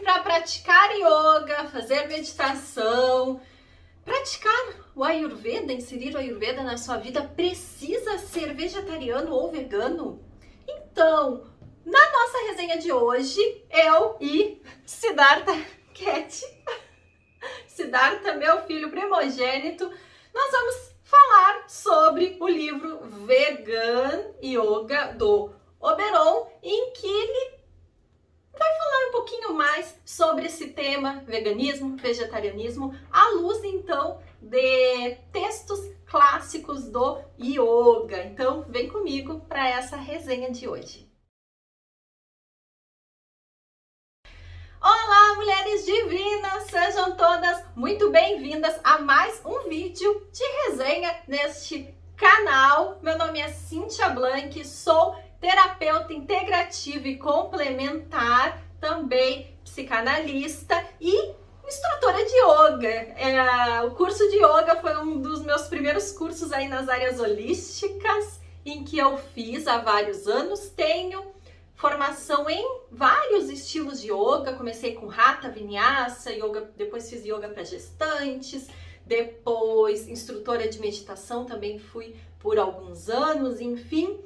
para praticar yoga, fazer meditação, praticar o Ayurveda, inserir o Ayurveda na sua vida, precisa ser vegetariano ou vegano? Então, na nossa resenha de hoje, eu e Siddhartha Cat, Siddhartha, meu filho primogênito, nós vamos falar sobre o livro Vegan Yoga do Oberon, em que ele vai falar um pouquinho mais sobre esse tema, veganismo, vegetarianismo, à luz então de textos clássicos do yoga. Então vem comigo para essa resenha de hoje. Olá, mulheres divinas! Sejam todas muito bem-vindas a mais um vídeo de resenha neste canal. Meu nome é Cíntia Blanc, sou terapeuta integrativa e complementar, também psicanalista e instrutora de yoga. O curso de yoga foi um dos meus primeiros cursos aí nas áreas holísticas, em que eu fiz há vários anos. Tenho formação em vários estilos de yoga, comecei com Hatha, Vinyasa, yoga, depois fiz yoga para gestantes, depois instrutora de meditação também fui por alguns anos, enfim.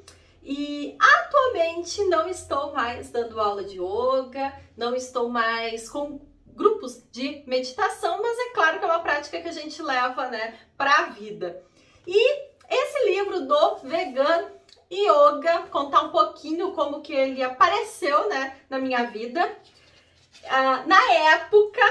E atualmente não estou mais dando aula de yoga, não estou mais com grupos de meditação, mas é claro que é uma prática que a gente leva, né, para a vida. E esse livro do Vegan Yoga, contar um pouquinho como que ele apareceu, né, na minha vida. Na época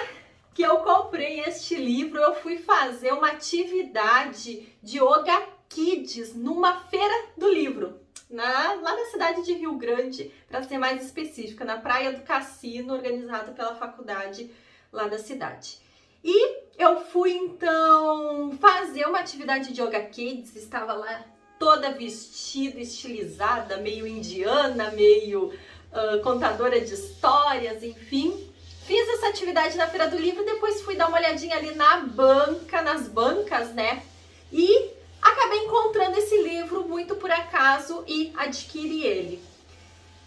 que eu comprei este livro, eu fui fazer uma atividade de Yoga Kids numa feira do livro, lá na cidade de Rio Grande, para ser mais específica, na Praia do Cassino, organizada pela faculdade lá da cidade. E eu fui então fazer uma atividade de Yoga Kids, estava lá toda vestida, estilizada, meio indiana, meio contadora de histórias, enfim. Fiz essa atividade na Feira do Livro, depois fui dar uma olhadinha ali nas bancas, né? E acabei encontrando esse livro muito por acaso e adquiri ele.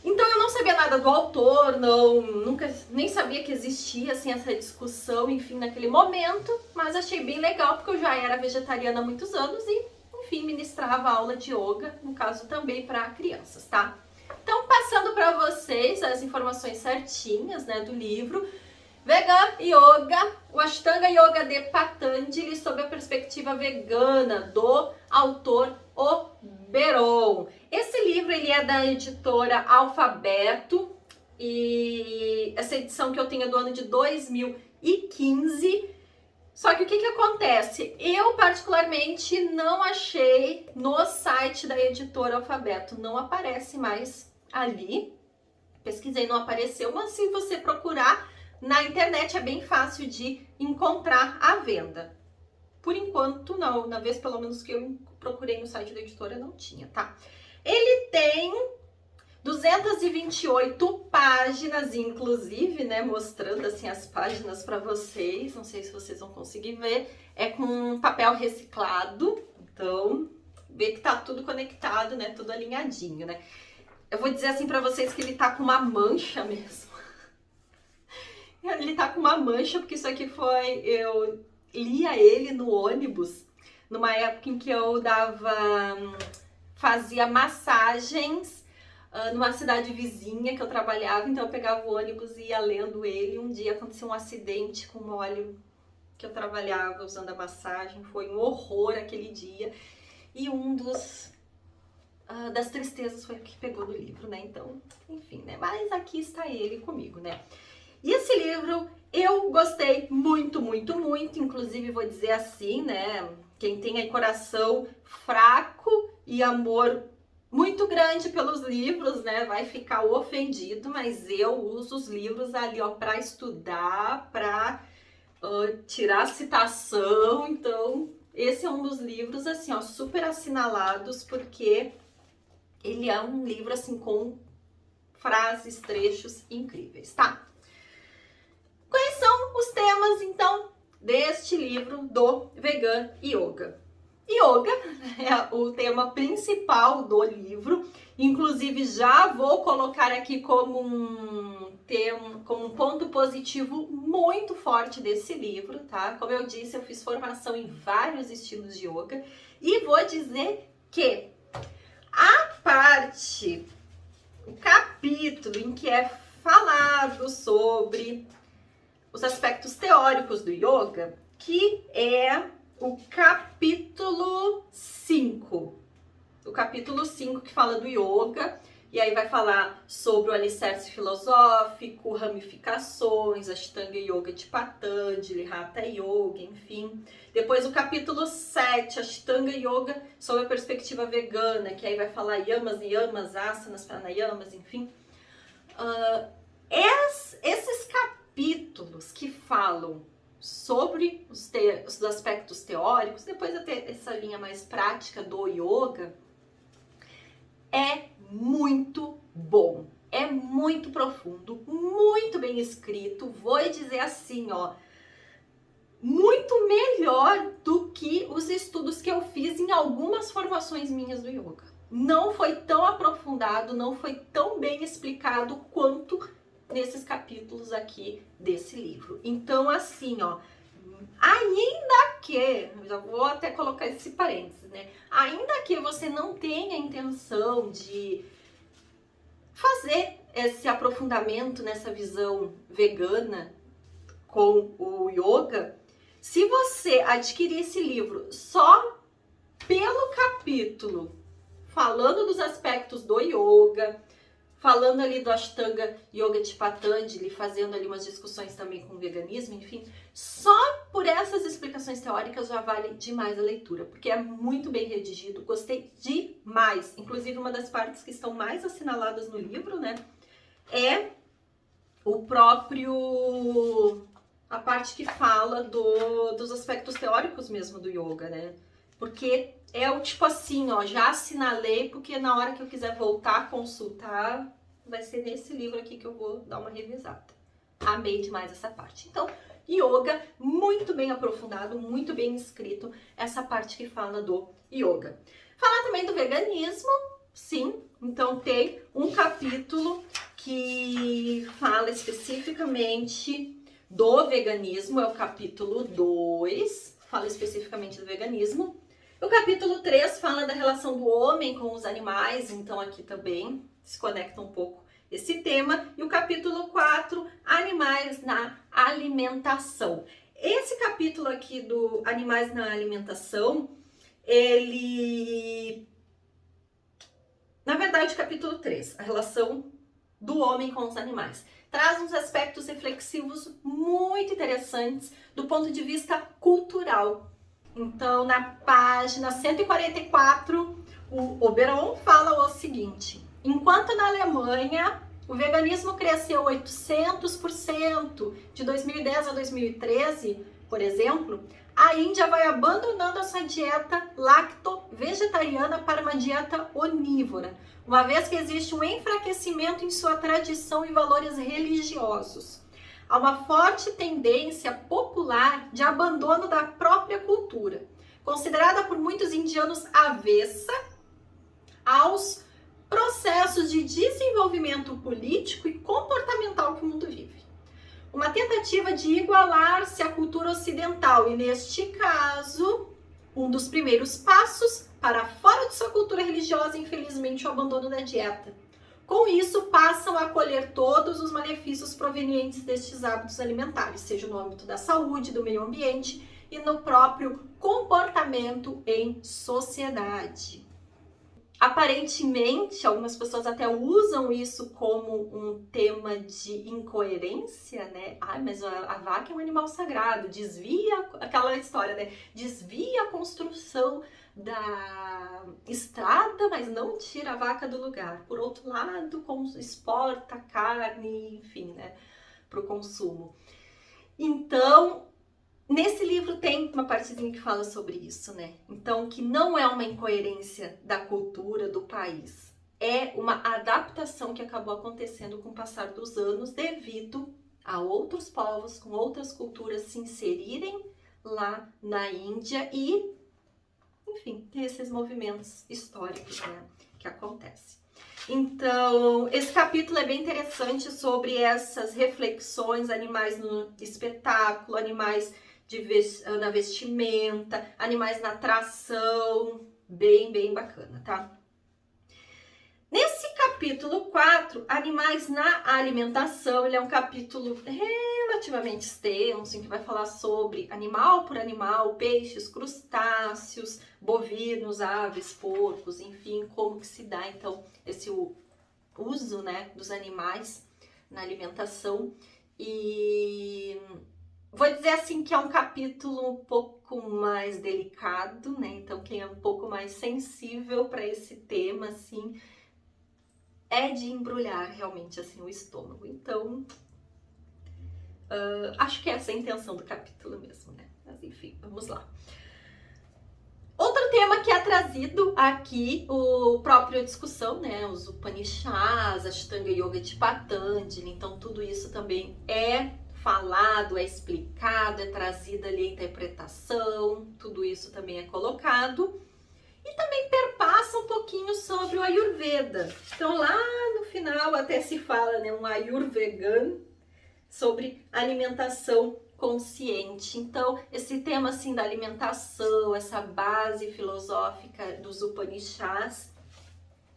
Então eu não sabia nada do autor, nunca nem sabia que existia assim essa discussão, enfim, naquele momento, mas achei bem legal porque eu já era vegetariana há muitos anos e, enfim, ministrava aula de yoga, no caso também para crianças, tá? Então, passando para vocês as informações certinhas, né, do livro, Vegan Yoga, o Ashtanga Yoga de Patanjali, sob a perspectiva vegana, do autor Oberon. Esse livro ele é da editora Alfabeto e essa edição que eu tenho é do ano de 2015. Só que o que acontece? Eu particularmente não achei no site da editora Alfabeto, não aparece mais ali. Pesquisei, não apareceu, mas se você procurar na internet é bem fácil de encontrar à venda. Por enquanto não, na vez pelo menos que eu procurei no site da editora não tinha, tá? Ele tem 228 páginas, inclusive, né, mostrando assim as páginas para vocês, não sei se vocês vão conseguir ver, é com papel reciclado, então vê que tá tudo conectado, né, tudo alinhadinho, né. Eu vou dizer assim para vocês que ele tá com uma mancha mesmo, ele tá com uma mancha porque isso aqui eu lia ele no ônibus, numa época em que eu fazia massagens numa cidade vizinha que eu trabalhava, então eu pegava o ônibus e ia lendo ele. Um dia aconteceu um acidente com o óleo que eu trabalhava usando a massagem, foi um horror aquele dia. E das tristezas foi o que pegou do livro, né? Então, enfim, né? Mas aqui está ele comigo, né? E esse livro eu gostei muito, muito, muito. Inclusive, vou dizer assim, né? Quem tem aí coração fraco e amor muito grande pelos livros, né, vai ficar ofendido, mas eu uso os livros ali, ó, para estudar, para tirar citação. Então, esse é um dos livros, assim, ó, super assinalados, porque ele é um livro, assim, com frases, trechos incríveis, tá? Quais são os temas, então, deste livro do Vegan Yoga? Yoga é o tema principal do livro. Inclusive, já vou colocar aqui como como um ponto positivo muito forte desse livro, tá? Como eu disse, eu fiz formação em vários estilos de yoga e vou dizer que o capítulo em que é falado sobre os aspectos teóricos do yoga, que é o capítulo 5. O capítulo 5 que fala do yoga, e aí vai falar sobre o alicerce filosófico, ramificações, Ashtanga Yoga de Patanjali, Hatha Yoga, enfim. Depois o capítulo 7, Ashtanga Yoga sob a perspectiva vegana, que aí vai falar yamas, niyamas, asanas, pranayamas, enfim. Esses capítulos que falam sobre os aspectos teóricos, depois até essa linha mais prática do yoga, é muito bom, é muito profundo, muito bem escrito, vou dizer assim, ó, muito melhor do que os estudos que eu fiz em algumas formações minhas do yoga. Não foi tão aprofundado, não foi tão bem explicado quanto nesses capítulos aqui desse livro. Então, assim, ó, ainda que, já vou até colocar esse parênteses, né? Ainda que você não tenha a intenção de fazer esse aprofundamento nessa visão vegana com o yoga, se você adquirir esse livro só pelo capítulo falando dos aspectos do yoga, falando ali do Ashtanga Yoga de Patanjali, fazendo ali umas discussões também com o veganismo, enfim, só por essas explicações teóricas já vale demais a leitura, porque é muito bem redigido, gostei demais. Inclusive, uma das partes que estão mais assinaladas no livro, né, é a parte que fala dos aspectos teóricos mesmo do yoga, né, porque é o tipo assim, ó, já assinalei, porque na hora que eu quiser voltar a consultar, vai ser nesse livro aqui que eu vou dar uma revisada. Amei demais essa parte. Então, yoga, muito bem aprofundado, muito bem escrito, essa parte que fala do yoga. Falar também do veganismo, sim, então tem um capítulo que fala especificamente do veganismo, é o capítulo 2, fala especificamente do veganismo. O capítulo 3 fala da relação do homem com os animais, então aqui também se conecta um pouco esse tema. E o capítulo 4, animais na alimentação. Esse capítulo aqui do animais na alimentação, na verdade, capítulo 3, a relação do homem com os animais, traz uns aspectos reflexivos muito interessantes do ponto de vista cultural. Então, na página 144, o Oberon fala o seguinte: enquanto na Alemanha o veganismo cresceu 800% de 2010 a 2013, por exemplo, a Índia vai abandonando a sua dieta lacto-vegetariana para uma dieta onívora, uma vez que existe um enfraquecimento em sua tradição e valores religiosos. Há uma forte tendência popular de abandono da própria cultura, considerada por muitos indianos avessa aos processos de desenvolvimento político e comportamental que o mundo vive. Uma tentativa de igualar-se à cultura ocidental e, neste caso, um dos primeiros passos para fora de sua cultura religiosa, infelizmente, o abandono da dieta. Com isso, passam a colher todos os malefícios provenientes destes hábitos alimentares, seja no âmbito da saúde, do meio ambiente e no próprio comportamento em sociedade. Aparentemente, algumas pessoas até usam isso como um tema de incoerência, né? Mas a vaca é um animal sagrado, desvia aquela história, né? Desvia a construção da estrada, mas não tira a vaca do lugar. Por outro lado, exporta carne, enfim, né? Para o consumo. Então, nesse livro tem uma partezinha que fala sobre isso, né? Então, que não é uma incoerência da cultura do país, é uma adaptação que acabou acontecendo com o passar dos anos devido a outros povos com outras culturas se inserirem lá na Índia e enfim, tem esses movimentos históricos, né, que acontecem. Então, esse capítulo é bem interessante sobre essas reflexões, animais no espetáculo, animais na vestimenta, animais na atração, bem bacana, tá? Nesse capítulo 4, animais na alimentação, ele é um capítulo relativamente extenso, em que vai falar sobre animal por animal, peixes, crustáceos, bovinos, aves, porcos, enfim, como que se dá então esse uso, né, dos animais na alimentação. E vou dizer assim que é um capítulo um pouco mais delicado, né? Então quem é um pouco mais sensível para esse tema, assim, é de embrulhar realmente assim o estômago. Então, acho que essa é a intenção do capítulo mesmo, né? Mas enfim, vamos lá. Outro tema que é trazido aqui, o próprio discussão, né? Os Upanishads, a Ashtanga Yoga de Patanjali. Então, tudo isso também é falado, é explicado, é trazida ali a interpretação. Tudo isso também é colocado. E também perpassa um pouquinho sobre o Ayurveda. Então, lá no final até se fala, né, um Ayurvegan, sobre alimentação consciente. Então, esse tema assim da alimentação, essa base filosófica dos Upanishads,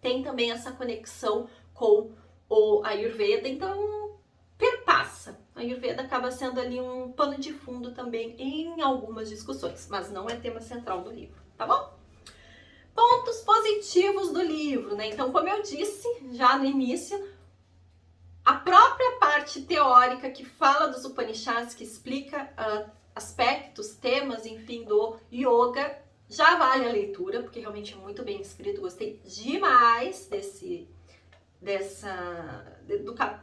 tem também essa conexão com o Ayurveda. Então, perpassa. A Ayurveda acaba sendo ali um pano de fundo também em algumas discussões, mas não é tema central do livro, tá bom? Pontos positivos do livro, né? Então, como eu disse já no início, a própria parte teórica que fala dos Upanishads, que explica aspectos, temas, enfim, do yoga, já vale a leitura, porque realmente é muito bem escrito. Gostei demais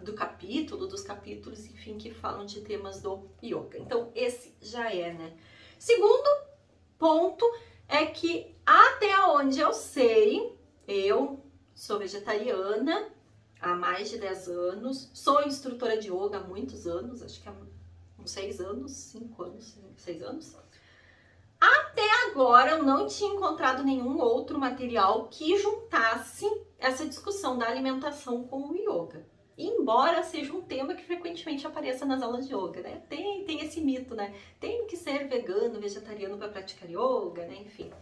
do capítulo, dos capítulos, enfim, que falam de temas do yoga. Então, esse já é, né? Segundo ponto é que, até onde eu sei, eu sou vegetariana há mais de 10 anos, sou instrutora de yoga há muitos anos, acho que há uns 6 anos, 5 anos, 6 anos. Até agora eu não tinha encontrado nenhum outro material que juntasse essa discussão da alimentação com o yoga. Embora seja um tema que frequentemente apareça nas aulas de yoga, né? Tem esse mito, né? Tem que ser vegano, vegetariano para praticar yoga, né? Enfim.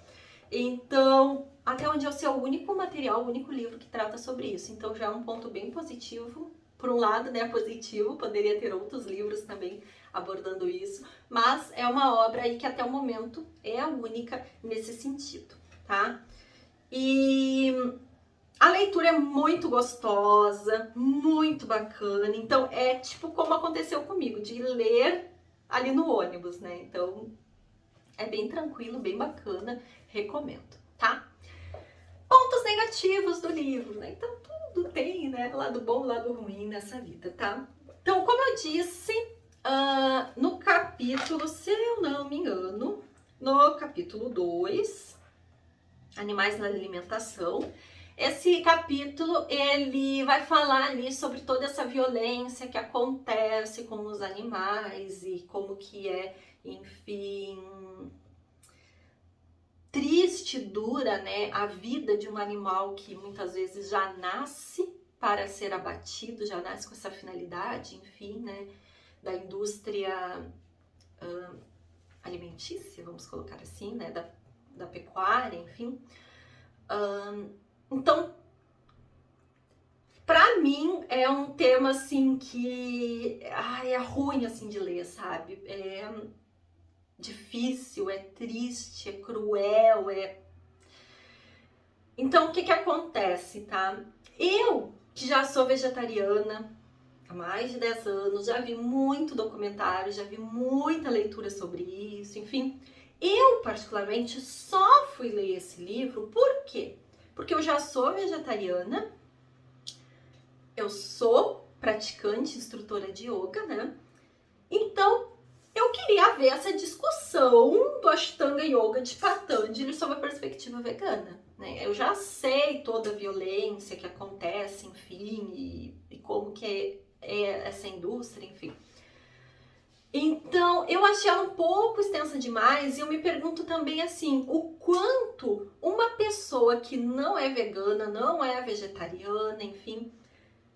Então, até onde eu sei, é o único material, o único livro que trata sobre isso. Então, já é um ponto bem positivo. Por um lado, né, positivo, poderia ter outros livros também abordando isso, mas é uma obra aí que até o momento é a única nesse sentido, tá? E a leitura é muito gostosa, muito bacana. Então, é tipo como aconteceu comigo, de ler ali no ônibus, né? Então, é bem tranquilo, bem bacana, recomendo, tá? Pontos negativos do livro, né? Então, tudo tem, né? Lado bom, lado ruim nessa vida, tá? Então, como eu disse, no capítulo, se eu não me engano, no capítulo 2, Animais na Alimentação, esse capítulo, ele vai falar ali sobre toda essa violência que acontece com os animais e como que é, enfim, triste, dura, né, a vida de um animal que muitas vezes já nasce para ser abatido, já nasce com essa finalidade, enfim, né, da indústria alimentícia, vamos colocar assim, né, da pecuária, enfim. Então, pra mim, é um tema, assim, que é ruim, assim, de ler, sabe? É difícil, é triste, é cruel, Então, o que que acontece, tá? Eu, que já sou vegetariana há mais de 10 anos, já vi muito documentário, já vi muita leitura sobre isso, enfim. Eu, particularmente, só fui ler esse livro, por quê? Porque eu já sou vegetariana, eu sou praticante, instrutora de yoga, né? Então, eu queria ver essa discussão do Ashtanga Yoga de Patanjali sobre a perspectiva vegana, né? Eu já sei toda a violência que acontece, enfim, e como que é essa indústria, enfim. Então, eu achei ela um pouco extensa demais e eu me pergunto também assim, o quanto uma pessoa que não é vegana, não é vegetariana, enfim,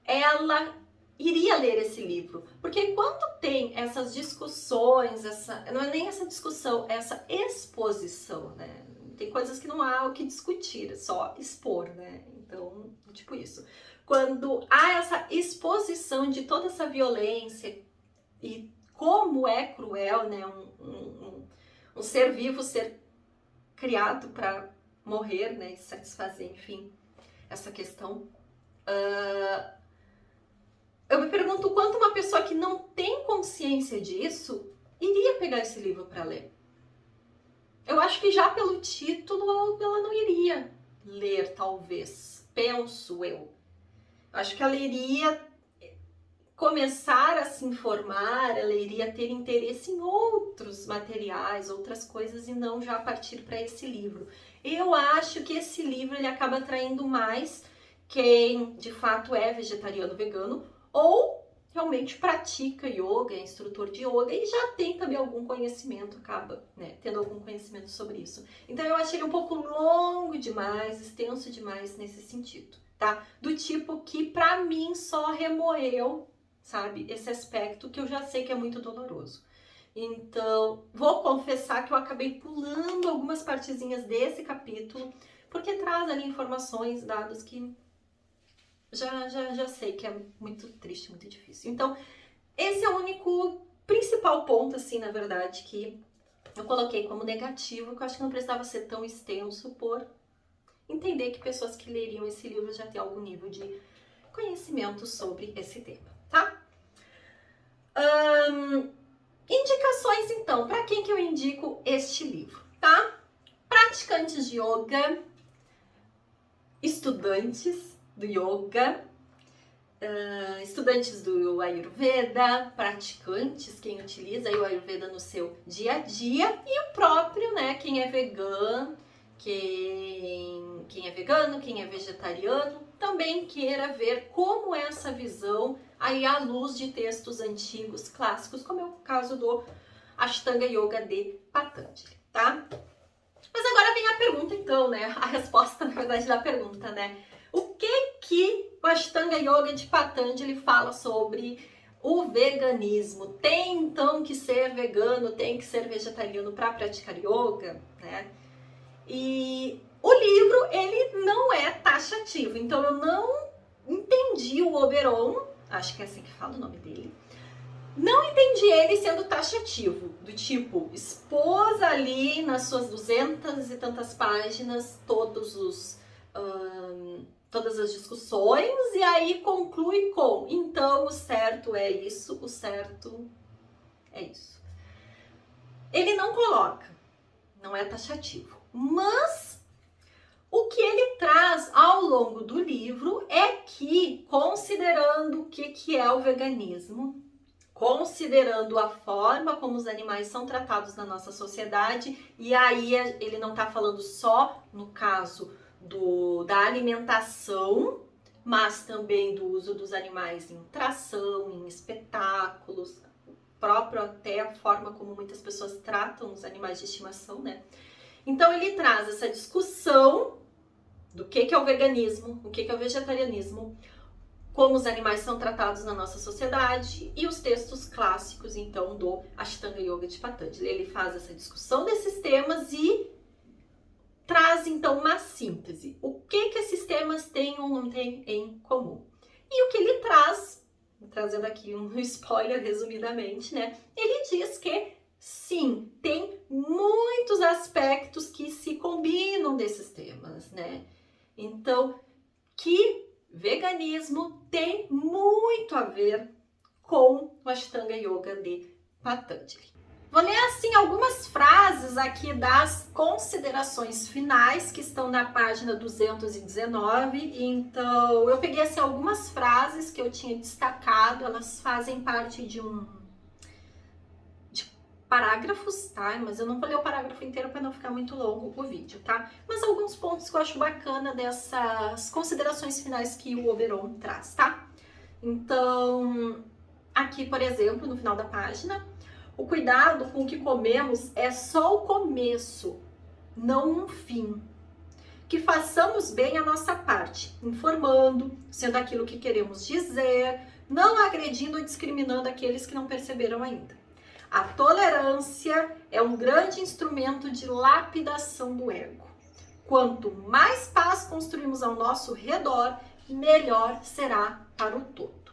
ela iria ler esse livro. Porque quando tem essas discussões, não é nem essa discussão, é essa exposição, né? Tem coisas que não há o que discutir, é só expor, né? Então, tipo isso. Quando há essa exposição de toda essa violência e como é cruel, né? Um ser vivo ser criado para morrer, né? E satisfazer, enfim, essa questão. Eu me pergunto quanto uma pessoa que não tem consciência disso iria pegar esse livro para ler. Eu acho que já pelo título ela não iria ler, talvez. Penso eu. Acho que ela iria começar a se informar, ela iria ter interesse em outros materiais, outras coisas e não já partir para esse livro. Eu acho que esse livro ele acaba atraindo mais quem de fato é vegetariano, vegano ou realmente pratica yoga, é instrutor de yoga e já tem também algum conhecimento, acaba, né, tendo algum conhecimento sobre isso. Então eu achei ele um pouco longo demais, extenso demais nesse sentido, tá? Do tipo que pra mim só remoeu, sabe, esse aspecto que eu já sei que é muito doloroso. Então, vou confessar que eu acabei pulando algumas partezinhas desse capítulo, porque traz ali informações, dados que já sei que é muito triste, muito difícil. Então, esse é o único principal ponto, assim, na verdade, que eu coloquei como negativo, que eu acho que não precisava ser tão extenso por entender que pessoas que leriam esse livro já têm algum nível de conhecimento sobre esse tema, tá? Indicações, então, para quem que eu indico este livro, tá? Praticantes de yoga, estudantes do yoga, estudantes do Ayurveda, praticantes, quem utiliza o Ayurveda no seu dia a dia, e o próprio, né, quem é vegano, quem é vegano, quem é vegetariano, também queira ver como é essa visão aí à luz de textos antigos, clássicos, como é o caso do Ashtanga Yoga de Patanjali, tá? Mas agora vem a pergunta então, né? A resposta, na verdade, da pergunta, né? O que o Ashtanga Yoga de Patanjali fala sobre o veganismo? Tem então que ser vegano, tem que ser vegetariano para praticar yoga, né? E o livro, ele não é taxativo, então eu não entendi o Oberon, acho que é assim que fala o nome dele, não entendi ele sendo taxativo, do tipo, expôs ali nas suas 200 e tantas páginas todas as discussões e aí conclui com, então o certo é isso, o certo é isso. Ele não coloca, não é taxativo, mas o que ele traz ao longo do livro é que, considerando o que é o veganismo, considerando a forma como os animais são tratados na nossa sociedade, e aí ele não está falando só no caso da alimentação, mas também do uso dos animais em tração, em espetáculos, próprio até a forma como muitas pessoas tratam os animais de estimação, né? Então ele traz essa discussão do que é o veganismo, o que é o vegetarianismo, como os animais são tratados na nossa sociedade e os textos clássicos, então, do Ashtanga Yoga de Patanjali. Ele faz essa discussão desses temas e traz, então, uma síntese. O que esses temas têm ou não têm em comum? E o que ele traz, trazendo aqui um spoiler resumidamente, né? Ele diz que, sim, tem muitos aspectos que se combinam desses temas, né? Então, que veganismo tem muito a ver com o Ashtanga Yoga de Patanjali. Vou ler assim algumas frases aqui das considerações finais que estão na página 219. Então, eu peguei assim algumas frases que eu tinha destacado, elas fazem parte de parágrafos, tá? Mas eu não vou ler o parágrafo inteiro para não ficar muito longo o vídeo, tá? Mas alguns pontos que eu acho bacana dessas considerações finais que o Oberon traz, tá? Então, aqui, por exemplo, no final da página, O cuidado com o que comemos é só o começo, não um fim. Que façamos bem a nossa parte, informando, sendo aquilo que queremos dizer, não agredindo ou discriminando aqueles que não perceberam ainda. A tolerância é um grande instrumento de lapidação do ego. Quanto mais paz construímos ao nosso redor, melhor será para o todo.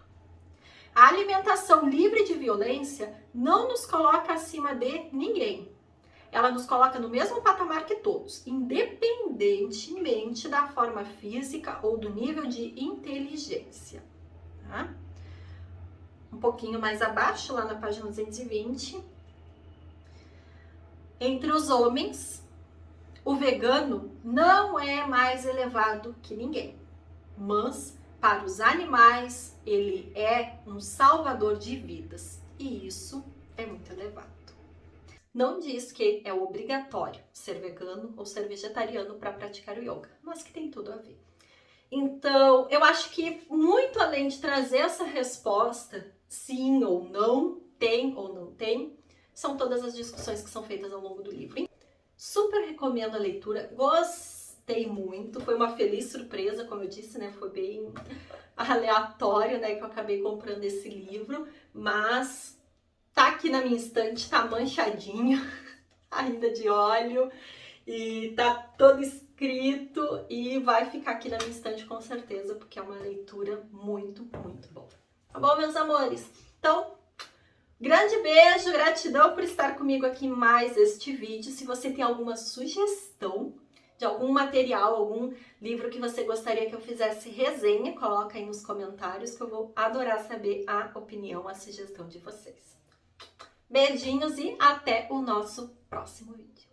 A alimentação livre de violência não nos coloca acima de ninguém. Ela nos coloca no mesmo patamar que todos, independentemente da forma física ou do nível de inteligência. Tá? Um pouquinho mais abaixo, lá na página 220. Entre os homens, o vegano não é mais elevado que ninguém, mas para os animais ele é um salvador de vidas, e isso é muito elevado. Não diz que é obrigatório ser vegano ou ser vegetariano para praticar o yoga, mas que tem tudo a ver. Então, eu acho que muito além de trazer essa resposta, sim ou não, tem ou não tem, são todas as discussões que são feitas ao longo do livro. Super recomendo a leitura, gostei muito, foi uma feliz surpresa, como eu disse, né? Foi bem aleatório, né, que eu acabei comprando esse livro, mas tá aqui na minha estante, tá manchadinho, ainda de óleo, e tá todo escrito e vai ficar aqui na minha estante com certeza, porque é uma leitura muito, muito boa. Tá bom, meus amores? Então, grande beijo, gratidão por estar comigo aqui em mais este vídeo. Se você tem alguma sugestão de algum material, algum livro que você gostaria que eu fizesse resenha, coloca aí nos comentários que eu vou adorar saber a opinião, a sugestão de vocês. Beijinhos e até o nosso próximo vídeo.